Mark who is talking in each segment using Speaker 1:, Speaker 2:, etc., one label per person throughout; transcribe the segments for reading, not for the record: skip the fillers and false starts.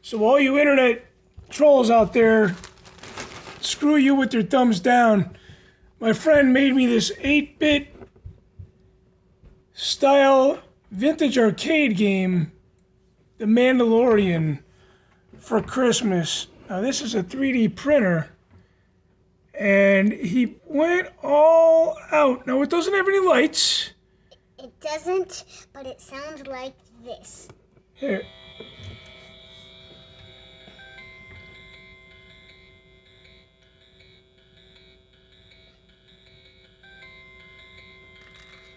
Speaker 1: So all you internet trolls out there, screw you with your thumbs down. My friend made me this 8-bit style vintage arcade game, The Mandalorian, for Christmas. Now this is a 3D printer, and he went all out. Now it doesn't have any lights.
Speaker 2: It doesn't, but it sounds like this.
Speaker 1: Here.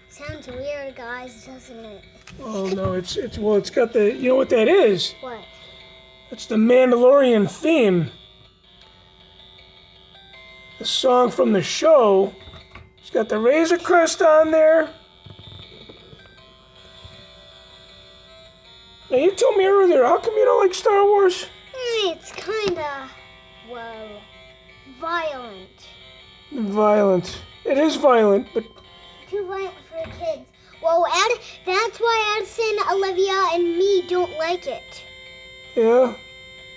Speaker 2: Sounds weird, guys, doesn't it?
Speaker 1: Oh no, it's got the, you know what that is?
Speaker 2: What?
Speaker 1: It's the Mandalorian theme. The song from the show. It's got the Razor Crest on there. Now you told me earlier, how come you don't like Star Wars?
Speaker 2: It's kinda, well, violent.
Speaker 1: Violent. It is violent, but
Speaker 2: Too violent for kids. Well, that's why Addison, Olivia, and me don't like it.
Speaker 1: yeah.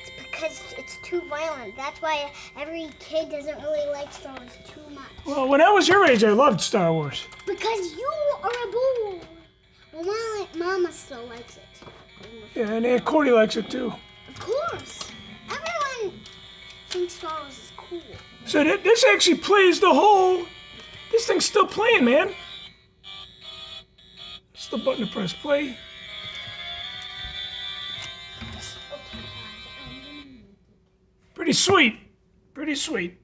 Speaker 2: It's because it's too violent. That's why every kid doesn't really like Star Wars too much.
Speaker 1: Well, when I was your age, I loved Star Wars.
Speaker 2: Because you are a bull. Well, Mama still likes it.
Speaker 1: Yeah, and Aunt Cordy likes it too.
Speaker 2: Of course. Everyone thinks Star Wars is cool.
Speaker 1: So this actually plays the whole... This thing's still playing, man. It's the button to press play. Pretty sweet. Pretty sweet.